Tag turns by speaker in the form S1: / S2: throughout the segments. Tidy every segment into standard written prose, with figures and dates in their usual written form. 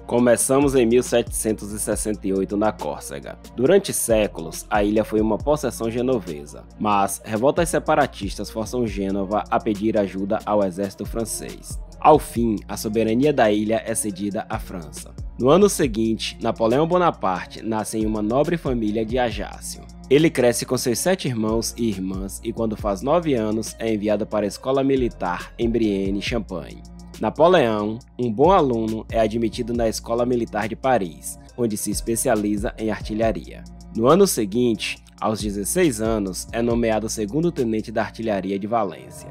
S1: Começamos em 1768 na Córcega. Durante séculos, a ilha foi uma possessão genovesa, mas revoltas separatistas forçam Gênova a pedir ajuda ao exército francês. Ao fim, a soberania da ilha é cedida à França. No ano seguinte, Napoleão Bonaparte nasce em uma nobre família de Ajácio. Ele cresce com seus 7 irmãos e irmãs e quando faz 9 anos é enviado para a escola militar em Brienne, Champagne. Napoleão, um bom aluno, é admitido na Escola Militar de Paris, onde se especializa em artilharia. No ano seguinte, aos 16 anos, é nomeado segundo tenente da artilharia de Valência.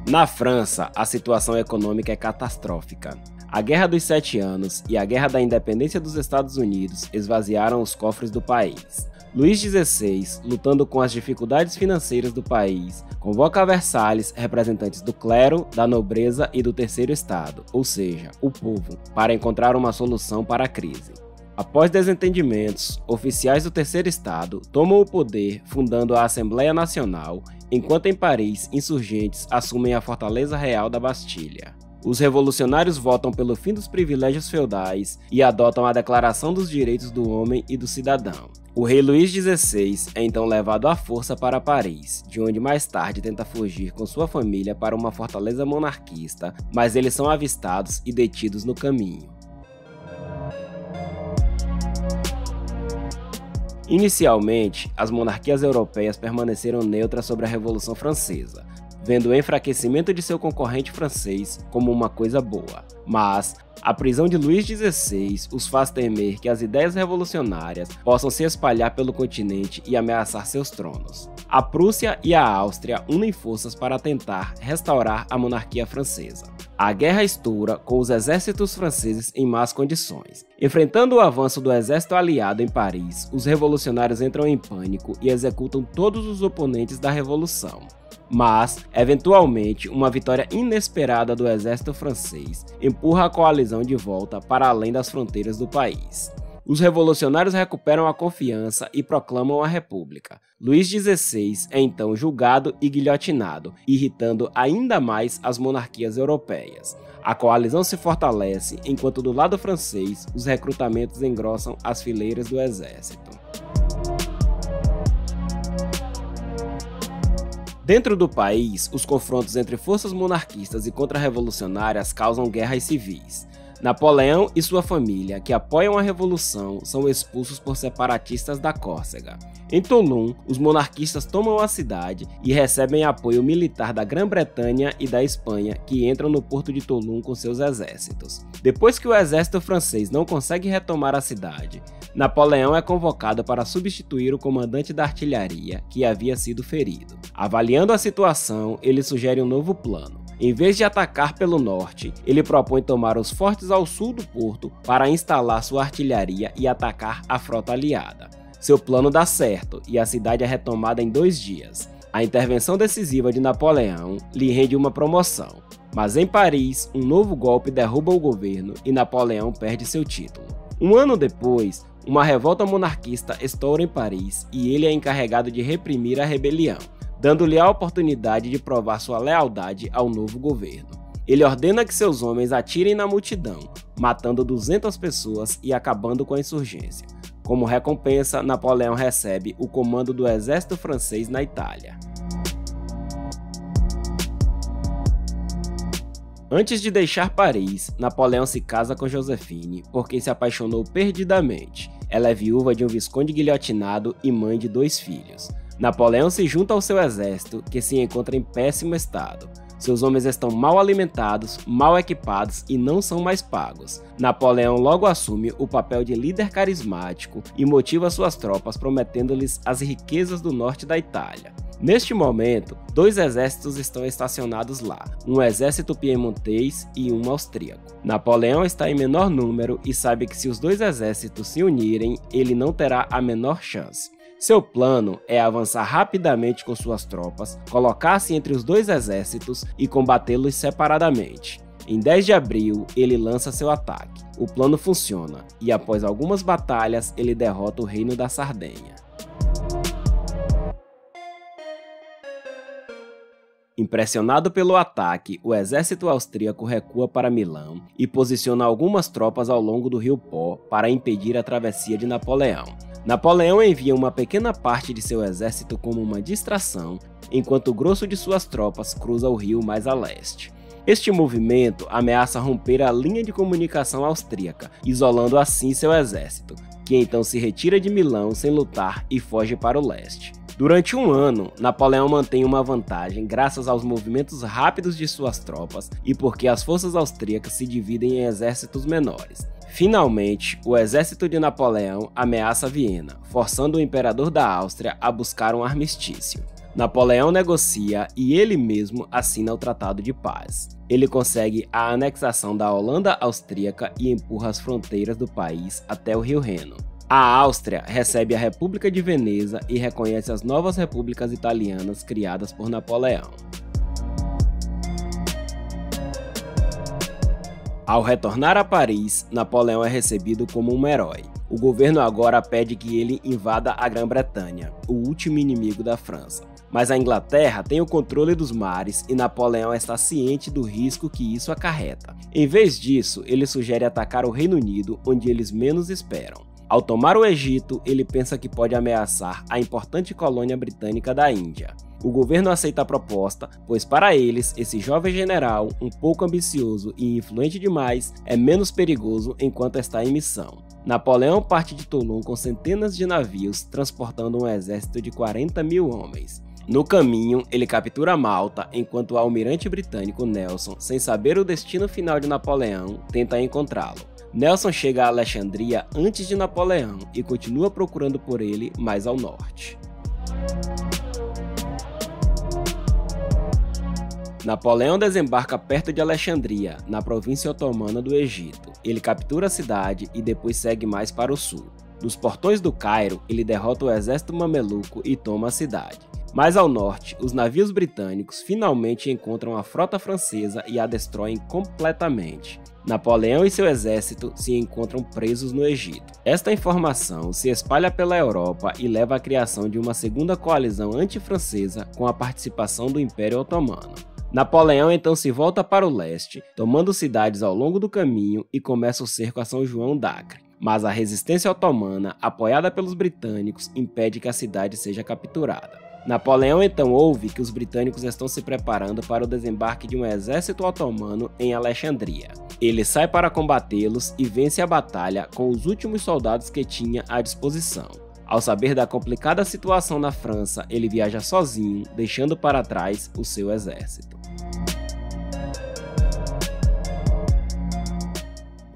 S1: Na França, a situação econômica é catastrófica. A Guerra dos 7 Anos e a Guerra da Independência dos Estados Unidos esvaziaram os cofres do país. Luís XVI, lutando com as dificuldades financeiras do país, convoca a Versalhes representantes do clero, da nobreza e do terceiro estado, ou seja, o povo, para encontrar uma solução para a crise. Após desentendimentos, oficiais do terceiro estado tomam o poder fundando a Assembleia Nacional, enquanto em Paris, insurgentes assumem a fortaleza real da Bastilha. Os revolucionários votam pelo fim dos privilégios feudais e adotam a Declaração dos Direitos do Homem e do Cidadão. O rei Luís XVI é então levado à força para Paris, de onde mais tarde tenta fugir com sua família para uma fortaleza monarquista, mas eles são avistados e detidos no caminho. Inicialmente, as monarquias europeias permaneceram neutras sobre a Revolução Francesa, vendo o enfraquecimento de seu concorrente francês como uma coisa boa. Mas a prisão de Luís XVI os faz temer que as ideias revolucionárias possam se espalhar pelo continente e ameaçar seus tronos. A Prússia e a Áustria unem forças para tentar restaurar a monarquia francesa. A guerra estoura com os exércitos franceses em más condições. Enfrentando o avanço do exército aliado em Paris, os revolucionários entram em pânico e executam todos os oponentes da revolução. Mas, eventualmente, uma vitória inesperada do exército francês empurra a coalizão de volta para além das fronteiras do país. Os revolucionários recuperam a confiança e proclamam a República. Luís XVI é então julgado e guilhotinado, irritando ainda mais as monarquias europeias. A coalizão se fortalece, enquanto do lado francês, os recrutamentos engrossam as fileiras do exército. Dentro do país, os confrontos entre forças monarquistas e contra-revolucionárias causam guerras civis. Napoleão e sua família, que apoiam a revolução, são expulsos por separatistas da Córcega. Em Toulon, os monarquistas tomam a cidade e recebem apoio militar da Grã-Bretanha e da Espanha, que entram no porto de Toulon com seus exércitos. Depois que o exército francês não consegue retomar a cidade, Napoleão é convocado para substituir o comandante da artilharia, que havia sido ferido. Avaliando a situação, ele sugere um novo plano. Em vez de atacar pelo norte, ele propõe tomar os fortes ao sul do porto para instalar sua artilharia e atacar a frota aliada. Seu plano dá certo e a cidade é retomada em 2 dias. A intervenção decisiva de Napoleão lhe rende uma promoção, mas em Paris, um novo golpe derruba o governo e Napoleão perde seu título. Um ano depois, uma revolta monarquista estoura em Paris e ele é encarregado de reprimir a rebelião, dando-lhe a oportunidade de provar sua lealdade ao novo governo. Ele ordena que seus homens atirem na multidão, matando 200 pessoas e acabando com a insurgência. Como recompensa, Napoleão recebe o comando do exército francês na Itália. Antes de deixar Paris, Napoleão se casa com Joséphine, por quem se apaixonou perdidamente. Ela é viúva de um visconde guilhotinado e mãe de 2 filhos. Napoleão se junta ao seu exército, que se encontra em péssimo estado. Seus homens estão mal alimentados, mal equipados e não são mais pagos. Napoleão logo assume o papel de líder carismático e motiva suas tropas prometendo-lhes as riquezas do norte da Itália. Neste momento, 2 exércitos estão estacionados lá, um exército piemontês e um austríaco. Napoleão está em menor número e sabe que se os 2 exércitos se unirem, ele não terá a menor chance. Seu plano é avançar rapidamente com suas tropas, colocar-se entre os 2 exércitos e combatê-los separadamente. Em 10 de abril, ele lança seu ataque. O plano funciona, e após algumas batalhas, ele derrota o Reino da Sardenha. Impressionado pelo ataque, o exército austríaco recua para Milão e posiciona algumas tropas ao longo do rio Po para impedir a travessia de Napoleão. Napoleão envia uma pequena parte de seu exército como uma distração, enquanto o grosso de suas tropas cruza o rio mais a leste. Este movimento ameaça romper a linha de comunicação austríaca, isolando assim seu exército, que então se retira de Milão sem lutar e foge para o leste. Durante um ano, Napoleão mantém uma vantagem graças aos movimentos rápidos de suas tropas e porque as forças austríacas se dividem em exércitos menores. Finalmente, o exército de Napoleão ameaça Viena, forçando o imperador da Áustria a buscar um armistício. Napoleão negocia e ele mesmo assina o Tratado de Paz. Ele consegue a anexação da Holanda austríaca e empurra as fronteiras do país até o rio Reno. A Áustria recebe a República de Veneza e reconhece as novas repúblicas italianas criadas por Napoleão. Ao retornar a Paris, Napoleão é recebido como um herói. O governo agora pede que ele invada a Grã-Bretanha, o último inimigo da França. Mas a Inglaterra tem o controle dos mares e Napoleão está ciente do risco que isso acarreta. Em vez disso, ele sugere atacar o Reino Unido, onde eles menos esperam. Ao tomar o Egito, ele pensa que pode ameaçar a importante colônia britânica da Índia. O governo aceita a proposta, pois para eles, esse jovem general, um pouco ambicioso e influente demais, é menos perigoso enquanto está em missão. Napoleão parte de Toulon com centenas de navios, transportando um exército de 40.000 homens. No caminho, ele captura Malta, enquanto o almirante britânico Nelson, sem saber o destino final de Napoleão, tenta encontrá-lo. Nelson chega a Alexandria antes de Napoleão e continua procurando por ele mais ao norte. Napoleão desembarca perto de Alexandria, na província otomana do Egito. Ele captura a cidade e depois segue mais para o sul. Dos portões do Cairo, ele derrota o exército mameluco e toma a cidade. Mais ao norte, os navios britânicos finalmente encontram a frota francesa e a destroem completamente. Napoleão e seu exército se encontram presos no Egito. Esta informação se espalha pela Europa e leva à criação de uma segunda coalizão anti-francesa com a participação do Império Otomano. Napoleão então se volta para o leste, tomando cidades ao longo do caminho e começa o cerco a São João d'Acre. Mas a resistência otomana, apoiada pelos britânicos, impede que a cidade seja capturada. Napoleão então ouve que os britânicos estão se preparando para o desembarque de um exército otomano em Alexandria. Ele sai para combatê-los e vence a batalha com os últimos soldados que tinha à disposição. Ao saber da complicada situação na França, ele viaja sozinho, deixando para trás o seu exército.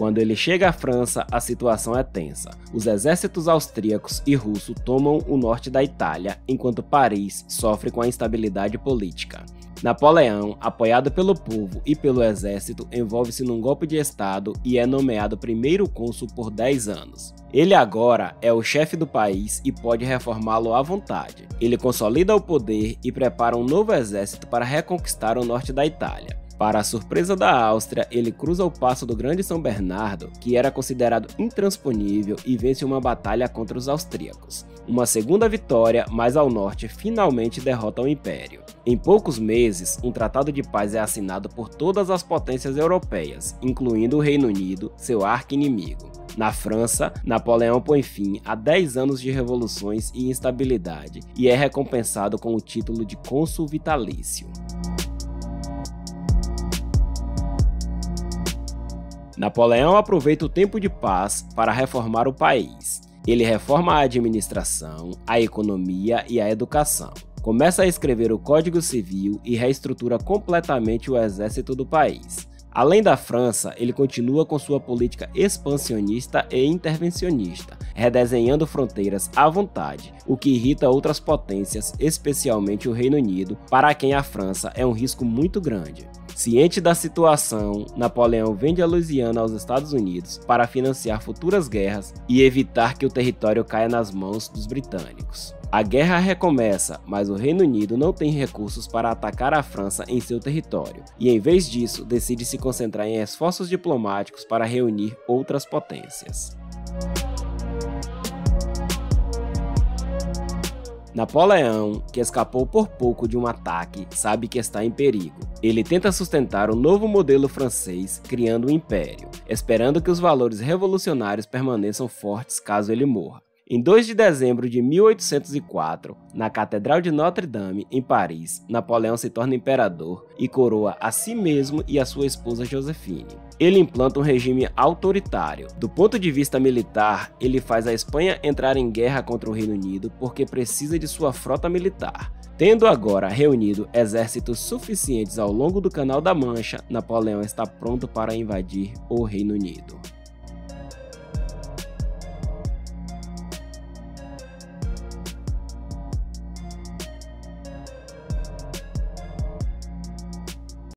S1: Quando ele chega à França, a situação é tensa. Os exércitos austríacos e russo tomam o norte da Itália, enquanto Paris sofre com a instabilidade política. Napoleão, apoiado pelo povo e pelo exército, envolve-se num golpe de estado e é nomeado primeiro cônsul por 10 anos. Ele agora é o chefe do país e pode reformá-lo à vontade. Ele consolida o poder e prepara um novo exército para reconquistar o norte da Itália. Para a surpresa da Áustria, ele cruza o Passo do Grande São Bernardo, que era considerado intransponível, e vence uma batalha contra os austríacos. Uma segunda vitória, mais ao norte, finalmente derrota o Império. Em poucos meses, um tratado de paz é assinado por todas as potências europeias, incluindo o Reino Unido, seu arqui-inimigo. Na França, Napoleão põe fim a 10 anos de revoluções e instabilidade, e é recompensado com o título de cônsul vitalício. Napoleão aproveita o tempo de paz para reformar o país. Ele reforma a administração, a economia e a educação. Começa a escrever o Código Civil e reestrutura completamente o exército do país. Além da França, ele continua com sua política expansionista e intervencionista, redesenhando fronteiras à vontade, o que irrita outras potências, especialmente o Reino Unido, para quem a França é um risco muito grande. Ciente da situação, Napoleão vende a Louisiana aos Estados Unidos para financiar futuras guerras e evitar que o território caia nas mãos dos britânicos. A guerra recomeça, mas o Reino Unido não tem recursos para atacar a França em seu território, e em vez disso decide se concentrar em esforços diplomáticos para reunir outras potências. Napoleão, que escapou por pouco de um ataque, sabe que está em perigo. Ele tenta sustentar o novo modelo francês, criando um império, esperando que os valores revolucionários permaneçam fortes caso ele morra. Em 2 de dezembro de 1804, na Catedral de Notre-Dame, em Paris, Napoleão se torna imperador e coroa a si mesmo e a sua esposa Joséphine. Ele implanta um regime autoritário. Do ponto de vista militar, ele faz a Espanha entrar em guerra contra o Reino Unido porque precisa de sua frota militar. Tendo agora reunido exércitos suficientes ao longo do Canal da Mancha, Napoleão está pronto para invadir o Reino Unido.